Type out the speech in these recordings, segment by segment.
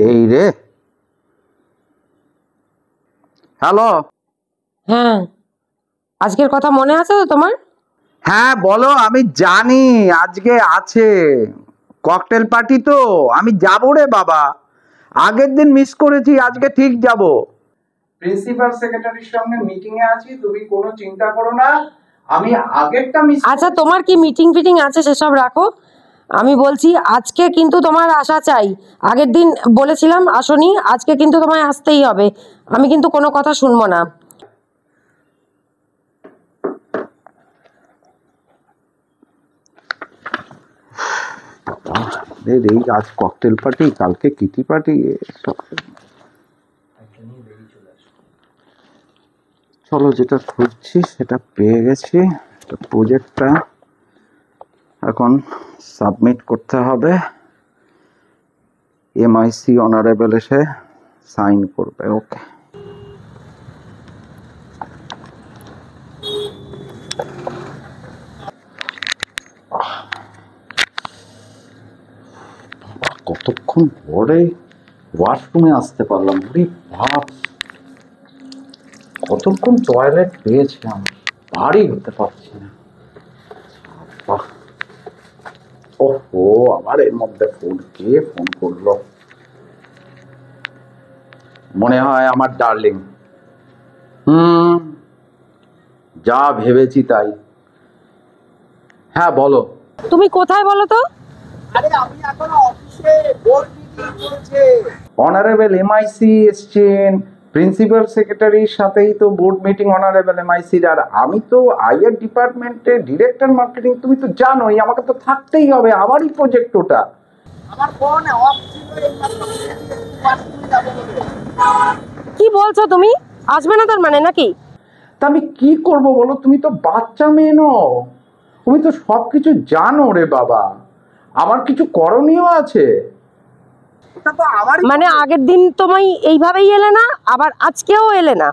এই রে, হ্যালো। হ্যাঁ, আজকের কথা মনে আছে তো তোমার? হ্যাঁ বলো, আমি জানি আজকে আছে ককটেল পার্টি, তো আমি যাবো রে বাবা। আগের দিন মিস করেছি, আজকে ঠিক যাব। প্রিন্সিপাল সেক্রেটারির সঙ্গে মিটিং এ আছি, তুমি কোনো চিন্তা করো না। আমি আগেরটা মিস। আচ্ছা, তোমার কি মিটিং ফিটিং আছে সেসব রাখো। আমি বলছি আজকে কিন্তু তোমার আসা চাই। আগের দিন বলেছিলাম আসনি, আজকে কিন্তু তোমায় আসতেই হবে। আমি কিন্তু কোনো কথা শুনবো না। এই আজ ককটেল পার্টি, কালকে কিটি পার্টি, চলো যেটা খুঁজছি সেটা পেয়ে গেছি। প্রজেক্টটা এখন সাবমিট করতে হবে, এমআইসি অনারেবল এসে সাইন করবে। ওকে, কতক্ষণ পরে ওয়াশরুমে আসতে পারলাম। ভাব কতক্ষণ টয়লেট পেয়েছিলাম, বাড়ি হতে পারছি না। ওহো, আবার এর মধ্যে ফোন, কে ফোন করলো? মনে হয় আমার ডার্লিং। যা ভেবেছি তাই। হ্যাঁ বলো। তুমি কোথায় বলো তো? আরে আমি এখন অফিসে, বোর্ড মিটিং চলছে। অনারেবল এমআইসি এসছেন, প্রিন্সিপাল সেক্রেটারির সাথেই তো বোর্ড মিটিং অনারেবল এমআইসির। আর আমি তো আইআর ডিপার্টমেন্টে ডিরেক্টর মার্কেটিং, তুমি তো জানোই আমাকে তো থাকতেই হবে, আমারই প্রজেক্ট ওটা। আমার ফোন অফ ছিল, কি বলছো তুমি? আসবে না তার মানে নাকি? তা আমি কি করব বলো, তুমি তো বাচ্চা মেয়ে নও, তুমি তো সবকিছু জানো রে বাবা। আমার কিছু করণীয় আছে। মানে আগের দিন তোমায় এইভাবেই এলে না, আবার আজকেও এলে না,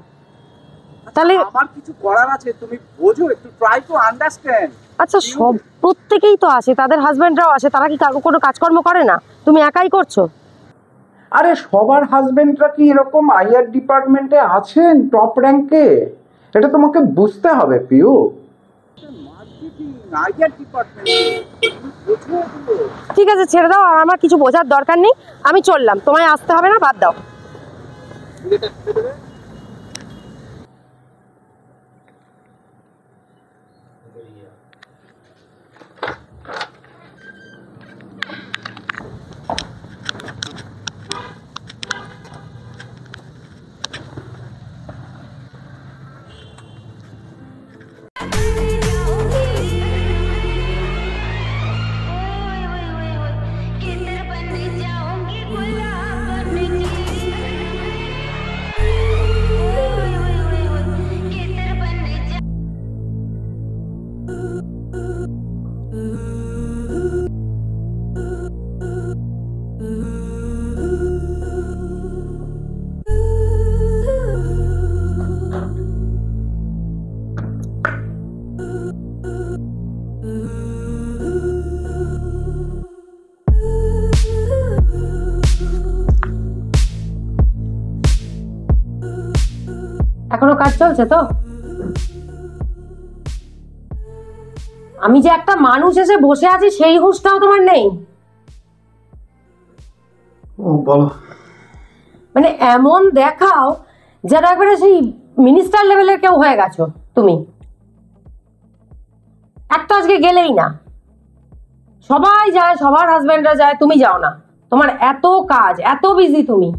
তাহলে আমার কিছু করার আছে, তুমি বোঝো, একটু ট্রাই টু আন্ডারস্ট্যান্ড। আচ্ছা, সব প্রত্যেকেই তো আসে, তাদের হাজবেন্ডরাও আসে, তারা কি কোনো কাজকর্ম করে না? তুমি একাই করছো? আরে সবার হাজবেন্ডরা কি এরকম আইআর ডিপার্টমেন্টে আছেন টপ র্যাঙ্কে? এটা তোমাকে বুঝতে হবে পিউ। ঠিক আছে, ছেড়ে দাও, আর আমার কিছু বোঝার দরকার নেই। আমি চললাম, তোমায় আসতে হবে না, বাদ দাও। এখনো কাজ চলছে তো? আমি যে একটা মানুষ এসে বসে আছি সেই হুঁশটাও তোমার নেই? ও বলো। মানে এমন দেখাও যেন একবারে সেই মিনিস্টার লেভেলের কেউ হয়ে গেছো তুমি। একটা আজকে গেলেই না, সবাই যায়, সবার হাজবেন্ডরা যায়, তুমি যাও না। তোমার এত কাজ, এত বিজি তুমি,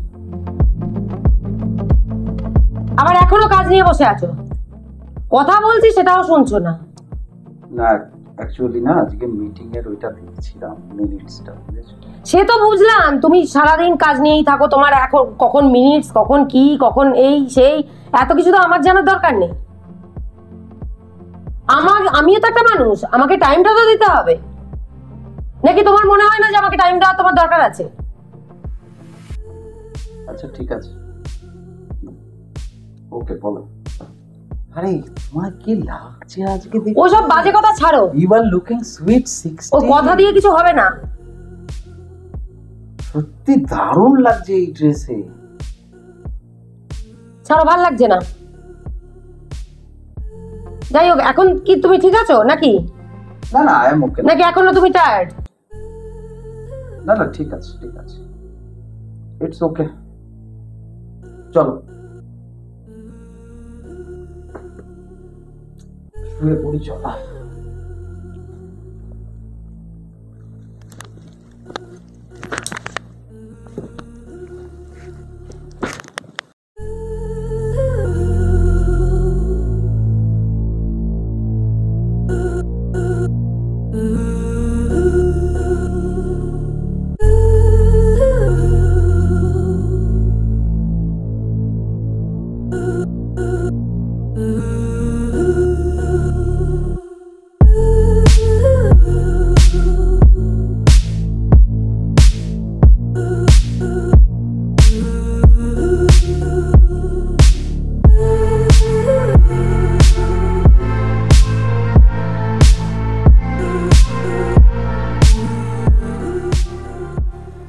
আবার এখনো কাজ নিয়ে বসে আছো। কথা বলছি সেটাও শুনছো না। না অ্যাকচুয়ালি না, আজকে মিটিং এর ওইটা দেখছিলাম, মিনিটসটা। সে তো বুঝলাম, তুমি সারাদিন কাজ নিয়েই থাকো, তোমার এখন কখন মিনিটস, কখন কি, কখন এই সেই, এত কিছু তো আমার জানার দরকার নেই। আমিও তো একটা মানুষ, আমাকে টাইমটা তো দিতে হবে। নাকি তোমার মনে হয় না যে আমাকে টাইম দেওয়া তোমার দরকার আছে? আচ্ছা ঠিক আছে, ওকে বলো। আরে তোমার কি লাগছে আজকে? ওসব বাজে কথা ছাড়ো। You are looking sweet 60। ও কথা দিয়ে কিছু হবে না। সত্যি সত্যি দারুণ লাগছে এই ড্রেসে। ছাড়ো, ভাল লাগছে না। যাই হোক, এখন কি তুমি ঠিক আছো নাকি? না না, আই এম ওকে। নাকি এখনো তুমি টায়ার্ড? না না, ঠিক আছে ঠিক আছে, ইটস ওকে, চলো শুয়ে পড়ি, চলো।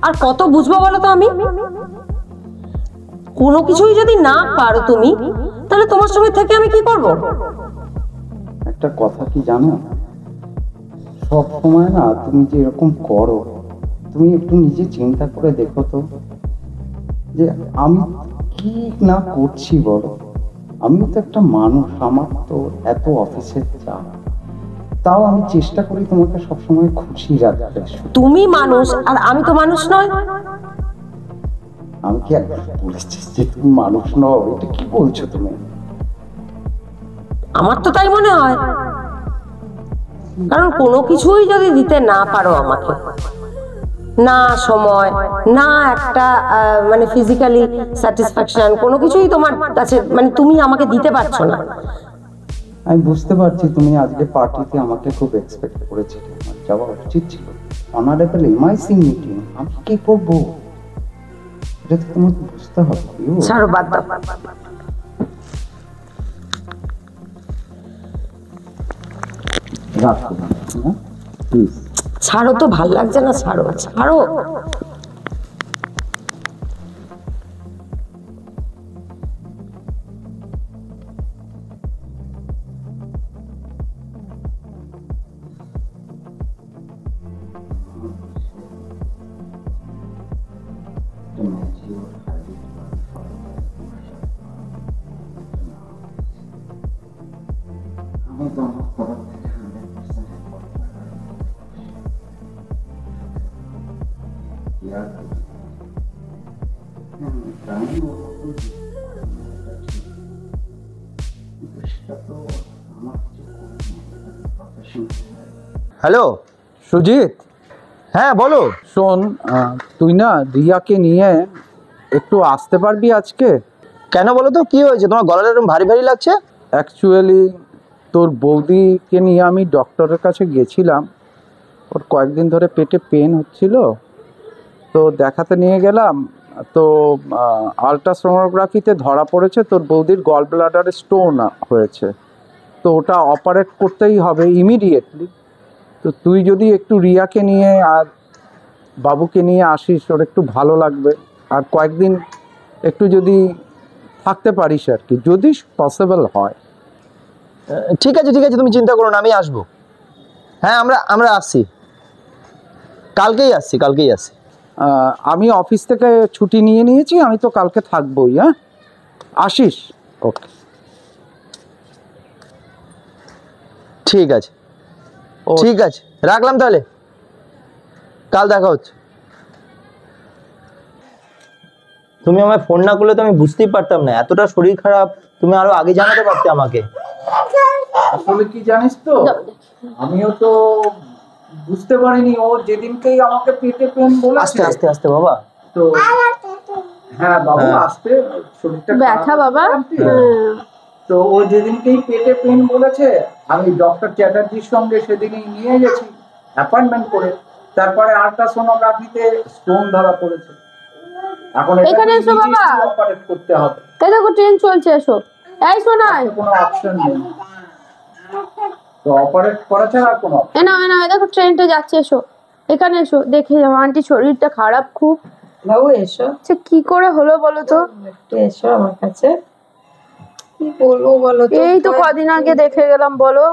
আর কত বুঝবো বলো তো আমি? কোনো কিছুই যদি না পারো তুমি, তাহলে তোমার সঙ্গে থেকে আমি কি করব? একটা কথা কি জানো, সব সময় না তুমি যে এরকম করো, তুমি একটু নিজে চিন্তা করে দেখো তো, যে আমি কি না করছি বলো। আমিও তো একটা মানুষ, আমার তো এত অফিসের চাপ, তাও আমি চেষ্টা করি তোমাকে সবসময় খুশি রাখতে। তুমি মানুষ আর আমি তো মানুষ নয়। আমি কি একবার বলেছি যে তুমি মানুষ নও? এটা কি বলছো তুমি? আমার তো তাই মনে হয়। কারণ কোনো কিছুই যদি দিতে না পারো আমাকে, না সময়, না একটা মানে ফিজিক্যালি স্যাটিসফ্যাকশন, কোনো কিছুই তোমার কাছে মানে তুমি আমাকে দিতে পারছো না। আমি বুঝতে পারছি তুমি আজকে পার্টিতে আমাকে খুব এক্সপেক্ট করেছিলে, আমার যাওয়া উচিত ছিল। অনারেবল এমআইসি মিটিং, আমি কি করবো এটা তো তোমাকে বুঝতে হবে। ছাড়ো, বাদ দাও। রাখো না প্লিজ। ছাড়ো তো, ভাল লাগছে না, ছাড়ো ছাড়ো। হ্যালো সুজিত, হ্যাঁ বলো। শোন, তুই না রিয়াকে নিয়ে একটু আসতে পারবি আজকে? কেন বলো তো, কি হয়েছে? তোমার গলাটা এরকম ভারী ভারী লাগছে। অ্যাকচুয়ালি তোর বৌদিকে নিয়ে আমি ডক্টরের কাছে গেছিলাম, ওর কয়েকদিন ধরে পেটে পেন হচ্ছিল, তো দেখাতে নিয়ে গেলাম। তো আলট্রাসোনোগ্রাফিতে ধরা পড়েছে তোর বৌদির গল ব্লাডারে স্টোন হয়েছে, তো ওটা অপারেট করতেই হবে ইমিডিয়েটলি। তো তুই যদি একটু রিয়াকে নিয়ে আর বাবুকে নিয়ে আসিস, ওর একটু ভালো লাগবে। আর কয়েকদিন একটু যদি থাকতে পারিস আর কি, যদি পসিবল হয়। ঠিক আছে ঠিক আছে, তুমি চিন্তা করো না, আমি আসবো। হ্যাঁ আমরা আমরা আসছি, কালকেই আসছি, কালকেই আসছি। আমি অফিস থেকে ছুটি নিয়ে নিয়েছি, আমি তো কালকে থাকবোই। হ্যাঁ, আসিস? ওকে, ঠিক আছে ঠিক আছে, রাখলাম তাহলে, কাল দেখা হচ্ছে। তুমি আমায় ফোন না করলে তো আমি বুঝতেই পারতাম না, এতটা শরীর খারাপ। তুমি আরো আগে জানাতে পারতে আমাকে। আসলে কি জানিস তো, আমিও তো বুঝতে পারিনি, ও যেদিনকেই আমাকে পেটে পেন বলেছে। আস্তে আস্তে আস্তে বাবা। তো হ্যাঁ বাবু, হ্যাঁ। আস্তে, শরীরটা ব্যথা বাবা। তো ও যেদিনকেই পেটে পেন বলেছে, আমি ডক্টর চ্যাটার্জির সঙ্গে সেদিনই নিয়ে গেছি অ্যাপয়েন্টমেন্ট করে। তারপরে আল্ট্রাসোনোগ্রাফিতে স্টোন ধরা পড়েছে, এখন এখানে এসো বাবা, অপারেট করতে হবে। এই দেখো ট্রেন চলছে, এসো। এই শোনাই, কোনো অপশন নেই, তো অপারেট করা ছাড়া আর কোনো option এ নাও, এই দেখো ট্রেনটা যাচ্ছে, এসো এখানে এসো, দেখে যাও। আন্টি শরীরটা খারাপ খুব, বাবু এসো, আচ্ছা কি করে হলো বলো তো? একটু এসো আমার কাছে। কি বলবো বলো তো? এই তো কদিন আগে দেখে গেলাম, বলো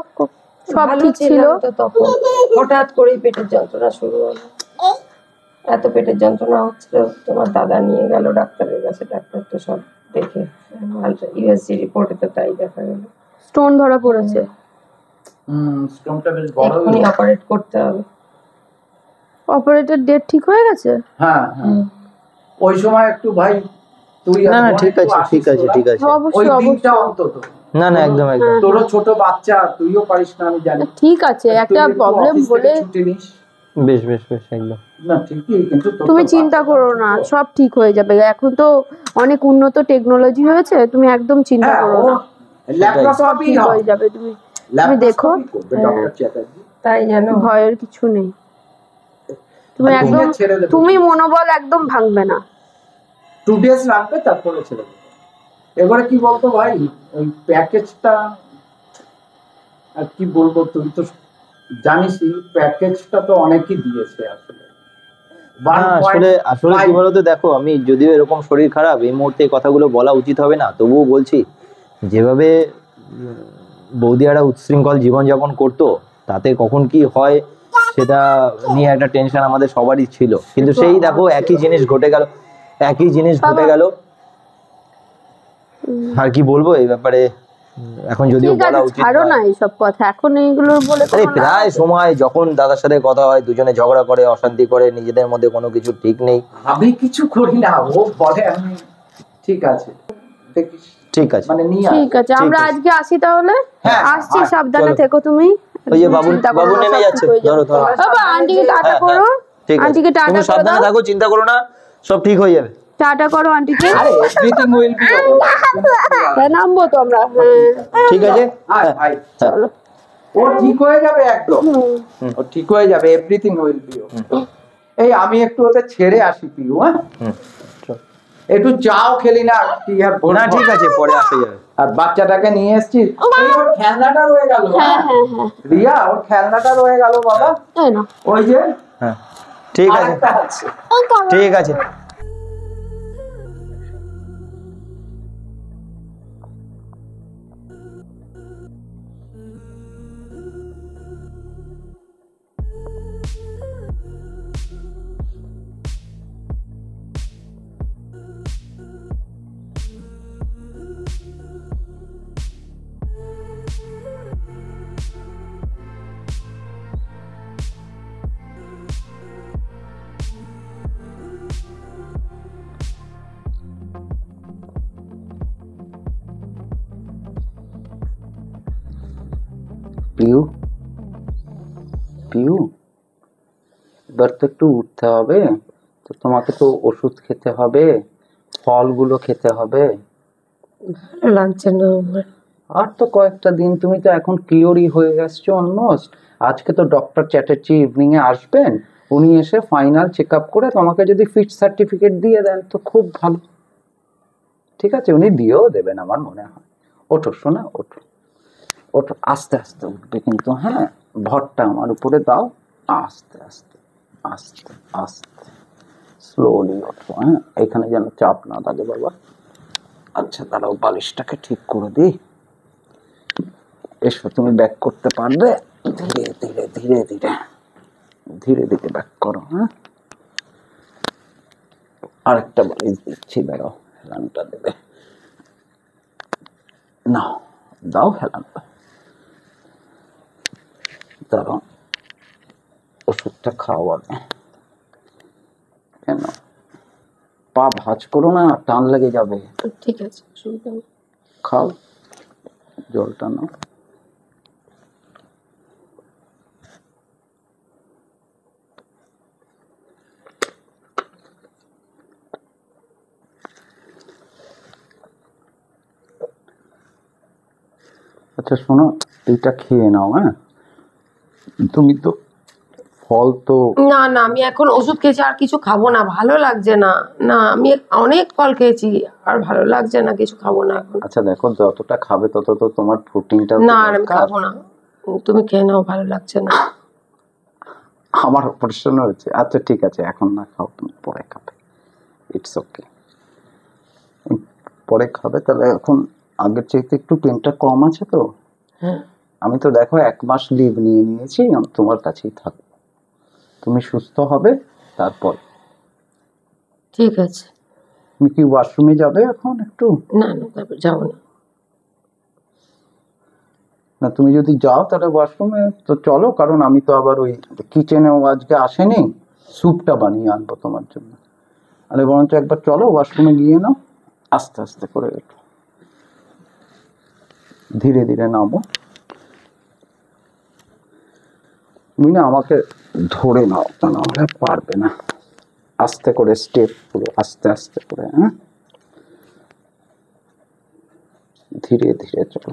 সব ভালো ঠিক ছিল। ছিলাম তো তখন, হঠাৎ করেই পেটের যন্ত্রণা শুরু হলো। এত পেটের যন্ত্রণা হচ্ছিল, তোমার দাদা নিয়ে গেল ডাক্তারের কাছে। ডাক্তার তো সব দেখে, ইউএসজি রিপোর্টে তো তাই দেখা গেল। স্টোন ধরা পড়েছে। স্টোনটা বেশ বড়। এক্ষুনি অপারেট করতে হবে। অপারেটের ডেট ঠিক হয়ে গেছে? হ্যাঁ হ্যাঁ, ওই সময় একটু ভাই তুই না না বোন ঠিক একটু আছে আসিস ঠিক আছে তোরা। ঠিক আছে। ওই অবশ্যই দিনটা অবশ্যই। অন্তত, না না একদম একদম। তোরও ছোট বাচ্চা, তুইও পারিস না আমি জানি। ঠিক আছে, তুই একটা একটু প্রবলেম অফিস থেকে বলে ছুটি নিস। বেশ বেশ বেশ একদম। না ঠিকই, কিন্তু তোর তুমি তো চিন্তা বাচ্চা করো ছোট। না, সব ঠিক হয়ে যাবে। এখন তো অনেক উন্নত টেকনোলজি হয়েছে, তুমি একদম চিন্তা হ্যাঁ, করো ও না। সব ল্যাপ্রোস্কোপি ঠিক হয়ে যাবে। তুমি দেখো, করবে ডক্টর চ্যাটার্জি। তাই জানো, ভয়ের কিছু নেই। তুমি আর একদম, ছেড়ে দেবে। তুমি মনোবল একদম ভাঙবে না। 2 days রাখবে, তারপরে ছেড়ে দেবে। এবারে কি বলতো ভাই, ওই প্যাকেজটা আর কি বলবো, তুই তো জানিসই প্যাকেজটা তো অনেকই দিয়েছে আসলে। না আসলে আসলে কি 1.5 বলতো, দেখো আমি যদিও এরকম শরীর খারাপ, এই মুহূর্তে এই কথাগুলো বলা উচিত হবে না, তবুও বলছি। যেভাবে বৌদিয়ারা উচ্ছৃঙ্খল জীবনযাপন করতো, তাতে কখন কি হয় সেটা নিয়ে একটা টেনশন আমাদের সবারই ছিল। কিন্তু সেই দেখো একই জিনিস ঘটে গেল, একই জিনিস ঘটে গেল। আর কি বলবো এই ব্যাপারে, এখন যদিও ঠিক বলা আছে, উচিত ছাড়ো না নয়। এইসব কথা, এখন এইগুলো বলে আরে কোনো লাভ প্রায় আছে? সময় যখন দাদার সাথে কথা হয়, দুজনে ঝগড়া করে, অশান্তি করে, নিজেদের মধ্যে কোনো কিছু ঠিক নেই। আমি কিছু করি না, ও বলে আমি ঠিক আছে দেখিস, ঠিক আছে মানে নিয়ে ঠিক আছে, আমরা আছে। আজকে আসি তাহলে। হ্যাঁ, আসছি, আয়, সাবধানে চলো। থেকো তুমি। ওই যে তুমি বাবু চিন্তা করো বাবু না, নেমে সব ঠিক যাচ্ছে, হয়ে যাবে। ধরো ধরো। বাবা আন্টিকে টাটা হ্যাঁ, করো। ঠিক আছে, আন্টিকে টাটা তুমি করে সাবধানে দাও। থাকো, চিন্তা করো না, সব ঠিক হয়ে যাবে। টাটা করো আন্টিকে। আরে এভরিথিং উইল বি হ্যাঁ, নামবো তো আমরা। হ্যাঁ, ঠিক আছে আয় আয়, চলো। ও ঠিক হয়ে যাবে একদম। ও ঠিক হয়ে যাবে, এভরিথিং উইল বি। এই আমি একটু ওদের ছেড়ে আসি পিউ। হ্যাঁ, চল। একটু চাও খেলি না কি আর বলবো। না ঠিক আছে, পরে আসা যাবে। আর বাচ্চাটাকে নিয়ে এসেছিস, এই ওর খেলনাটা রয়ে গেল। হ্যাঁ হ্যাঁ হ্যাঁ, রিয়া, ওর খেলনাটা রয়ে গেল বাবা। এই নাও। ওই যে হ্যাঁ ঠিক আছে আরেকটা আছে। ঠিক আছে। পিউ পিউ, এবার তো একটু উঠতে হবে তো, তোমাকে তো ওষুধ খেতে হবে, ফলগুলো খেতে হবে। ভালো লাগছে না আমার। আর তো কয়েকটা দিন, তুমি তো এখন কিওরই হয়ে গেছো অলমোস্ট। আজকে তো ডক্টর চ্যাটার্জি ইভিনিং এ আসবেন, উনি এসে ফাইনাল চেক আপ করে তোমাকে যদি ফিট সার্টিফিকেট দিয়ে দেন তো খুব ভালো। ঠিক আছে, উনি দিয়েও দেবেন আমার মনে হয়। ওঠো শোনা, ওঠো ওঠো, আস্তে আস্তে উঠবে কিন্তু। হ্যাঁ, ভরটা আমার উপরে দাও, আস্তে আস্তে আস্তে আস্তে স্লোলি ওঠো। হ্যাঁ, এখানে যেন চাপ না লাগে বাবা। আচ্ছা দাঁড়াও, বালিশটাকে ঠিক করে দিই। এসো, তুমি ব্যাক করতে পারবে? ধীরে ধীরে ধীরে ধীরে ধীরে ধীরে ব্যাক করো। হ্যাঁ, আরেকটা বালিশ দিচ্ছি, দাঁড়াও, হেলানটা দেবে না, দাও হেলানটা। দাঁড়াও, ওষুধটা খাও আগে। কেন পা ভাঁজ করো না, টান লেগে যাবে। ঠিক আছে, অসুবিধা নেই। খাও, জলটা নাও। আচ্ছা শোনো, এইটা খেয়ে নাও। হ্যাঁ, তুমি তো ফল তো, না না, আমি এখন ওষুধ খেয়েছি, আর কিছু খাবো না, ভালো লাগছে না। না, আমি অনেক ফল খেয়েছি, আর ভালো লাগছে না, কিছু খাবো না এখন। আচ্ছা দেখো, যতটা খাবে তত তো তোমার প্রোটিনটা না আর আমি খাবো না, তুমি খেয়ে নাও, ভালো লাগছে না। আমার অপারেশন হয়েছে। আচ্ছা ঠিক আছে, এখন না খাও, তুমি পরে খাবে। ইটস ওকে, পরে খাবে। তাহলে এখন আগের চাইতে একটু পেনটা কম আছে তো? হ্যাঁ। আমি তো দেখো 1 মাস লিভ নিয়ে নিয়েছি, আমি তোমার কাছেই থাকবো, তুমি সুস্থ হবে তারপর। ঠিক আছে। তুমি কি ওয়াশরুমে যাবে এখন একটু? না না, তারপর যাবো না। না তুমি যদি যাও তাহলে ওয়াশরুমে তো চলো, কারণ আমি তো আবার ওই কিচেনেও আজকে আসেনি, স্যুপটা বানিয়ে আনবো তোমার জন্য। আরে বরঞ্চ একবার চলো ওয়াশরুমে গিয়ে নাও, আস্তে আস্তে করে একটু ধীরে ধীরে নামো। তুমি না আমাকে ধরে নাও, তা না হলে পারবে না। আস্তে করে স্টেপ, পুরো আস্তে আস্তে করে, হ্যাঁ ধীরে ধীরে চলো,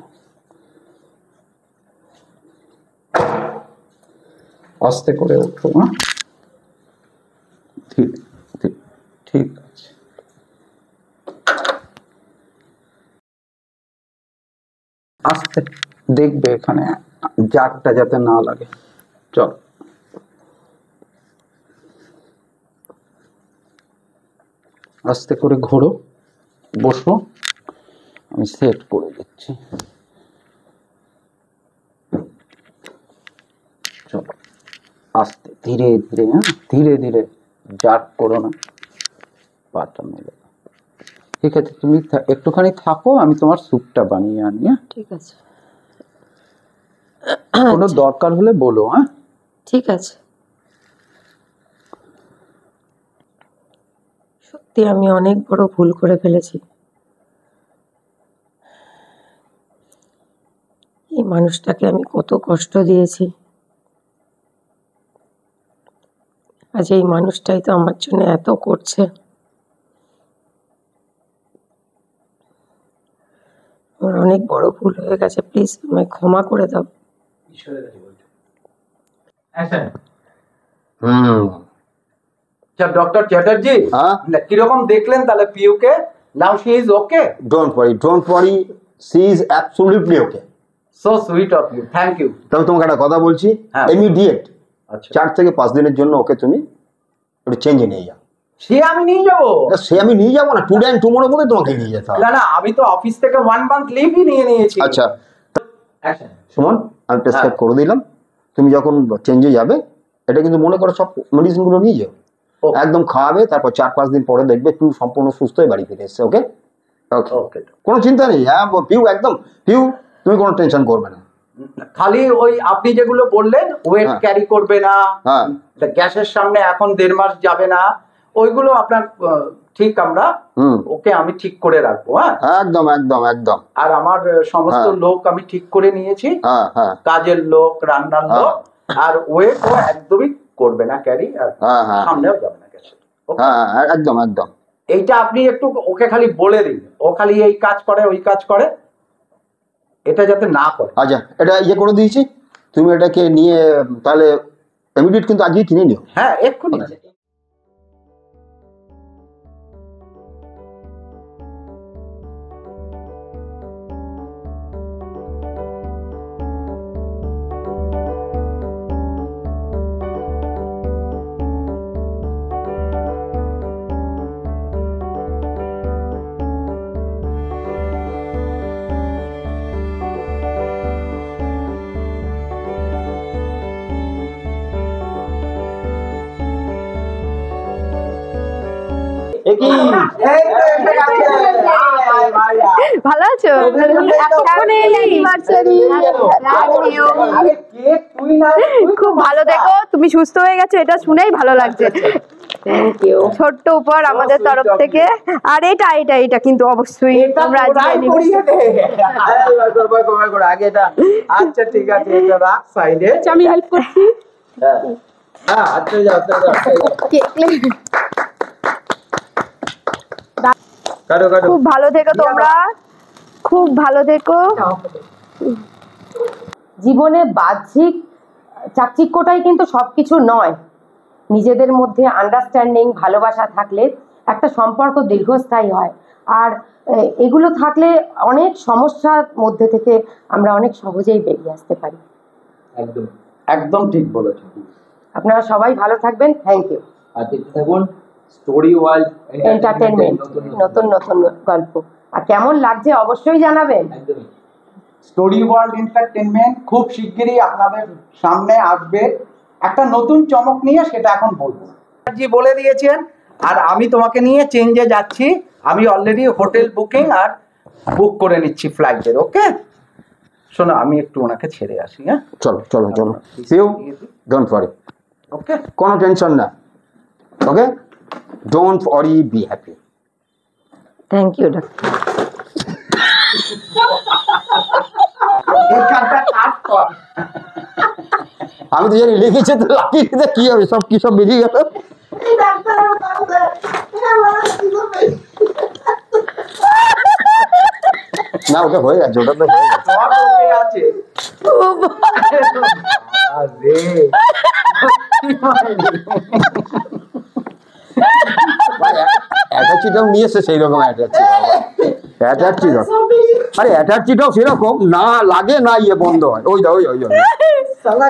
আস্তে করে ওঠো, হ্যাঁ ধীরে ধীরে, ঠিক আছে। আস্তে দেখবে এখানে জারটা যাতে না লাগে। চল, আস্তে করে ঘোরো, বসো, আমি সেট করে দিচ্ছি। চলো আস্তে ধীরে ধীরে, হ্যাঁ ধীরে ধীরে, জার্ক করো না, পাটা মেলে। ঠিক আছে, তুমি একটুখানি থাকো, আমি তোমার স্যুপটা বানিয়ে আনি। হ্যাঁ ঠিক আছে। কোনো দরকার হলে বলো। হ্যাঁ ঠিক আছে। সত্যি আমি অনেক বড় ভুল করে ফেলেছি। এই মানুষটাকে আমি কত কষ্ট দিয়েছি, আজ এই মানুষটাই তো আমার জন্য এত করছে। আমার অনেক বড় ভুল হয়ে গেছে, প্লিজ আমায় ক্ষমা করে দাও। ডক্টর চ্যাটার্জি, হ্যাঁ? কিরকম দেখলেন তাহলে পিউকে? Now she is okay? Don't worry, she is absolutely okay. So sweet of you, thank you. তবে তোমাকে একটা কথা বলছি, হ্যাঁ। ইমিডিয়েট আচ্ছা, 4 থেকে 5 দিনের জন্য ওকে তুমি একটু চেঞ্জে নিয়ে যাও। সে আমি নিয়ে যাবো? না, সে আমি নিয়ে যাবো না, টুডে অ্যান্ড টুমোরোর মধ্যে তোমাকে নিয়ে যেতে হবে। না না, আমি তো অফিস থেকে 1 মান্থ লিভই নিয়ে নিয়েছি। আচ্ছা Action. সুমন, আমি প্রেসক্রাইব করে দিলাম, তুমি যখন চেঞ্জে যাবে এটা কিন্তু মনে করো সব মেডিসিন গুলো নিয়ে যাও, Okay. একদম খাওয়াবে, তারপর 4-5 দিন পরে দেখবে পিউ সম্পূর্ণ সুস্থ হয়ে বাড়ি ফিরে এসছে। ওকে ওকে, ওকে, কোনো চিন্তা নেই। হ্যাঁ পিউ একদম, পিউ তুমি কোনো টেনশন করবে না। খালি ওই আপনি যেগুলো বললেন, ওয়েট হ্যাঁ। ক্যারি করবে না, হ্যাঁ গ্যাসের সামনে এখন 1.5 মাস যাবে না, ওইগুলো আপনার ঠিক, আমরা ওকে আমি ঠিক করে রাখবো। হ্যাঁ একদম একদম একদম। আর আমার সমস্ত হ্যাঁ। লোক আমি ঠিক করে নিয়েছি, হ্যাঁ হ্যাঁ কাজের লোক, রান্নার লোক, আর ওয়েট ও একদমই করবে না ক্যারি, আর হ্যাঁ হ্যাঁ সামনেও যাবে না গ্যাসের। হ্যাঁ একদম একদম। এইটা আপনি একটু ওকে খালি বলে দিন, ও খালি এই কাজ করে ওই কাজ করে, এটা যাতে না করে। আচ্ছা এটা ইয়ে করে দিয়েছি, তুমি এটাকে নিয়ে তাহলে ইমিডিয়েট কিন্তু আজকে কিনে নিও। হ্যাঁ এক্ষুনি। ভালো আছো? খুব ভালো দেখো, তুমি সুস্থ হয়ে গেছো, এটা শুনেই ভালো লাগছে। Thank you. ছোট্ট উপহার আমাদের তরফ থেকে। আর এটা কিন্তু অবশ্যই আমরা আজকে নিব। আচ্ছা ঠিক আছে, এটা রাখ সাইডে, আমি হেল্প করছি। হ্যাঁ আচ্ছা যাও। খুব ভালো থেকো তোমরা, খুব ভালো থেকো। জীবনে বাহ্যিক চাকচিক্যটাই কিন্তু সবকিছু নয়। নিজেদের মধ্যে আন্ডারস্ট্যান্ডিং, ভালোবাসা থাকলে একটা সম্পর্ক দীর্ঘস্থায়ী হয়। আর এগুলো থাকলে অনেক সমস্যার মধ্যে থেকে আমরা অনেক সহজেই বেরিয়ে আসতে পারি। একদম ঠিক বলেছো। আপনারা সবাই ভালো থাকবেন। Thank you. আর দেখতে থাকুন স্টোরি ওয়ার্ল্ড এন্টারটেনমেন্ট, নতুন নতুন গল্প। আর কেমন লাগছে অবশ্যই জানাবেন। স্টোরি ওয়ার্ল্ড এন্টারটেনমেন্ট খুব শিগগিরই আপনাদের সামনে আসবে একটা নতুন চমক নিয়ে, সেটা এখন বলবো। জি বলে দিয়েছেন, আর আমি তোমাকে নিয়ে চেঞ্জে যাচ্ছি। আমি অলরেডি হোটেল বুকিং আর বুক করে নিচ্ছি ফ্লাইটের। ওকে শোনো, আমি একটু ওনাকে ছেড়ে আসি। হ্যাঁ চলো চলো চলো, ইউ ডোন্ট ওয়ারি, ওকে কোনো টেনশন না, okay don't worry, be happy. Thank you doctor. এখানটা কাট কর। আমি তো জানি লিখেছে তো লাগিয়ে কি হবে, সব কি সব বেরিয়ে গেল। না ওটা হয়ে গেছে, ওটা তো হয়ে গেছে। সব ওকে আছে। আরে অ্যাটাচিটাও নিয়ে এসে সেই রকম অ্যাটাচি, আরে অ্যাটাচিটাও সেরকম না লাগে না, ইয়ে বন্ধ হয়। ওই দা ওই ওই ওই সালা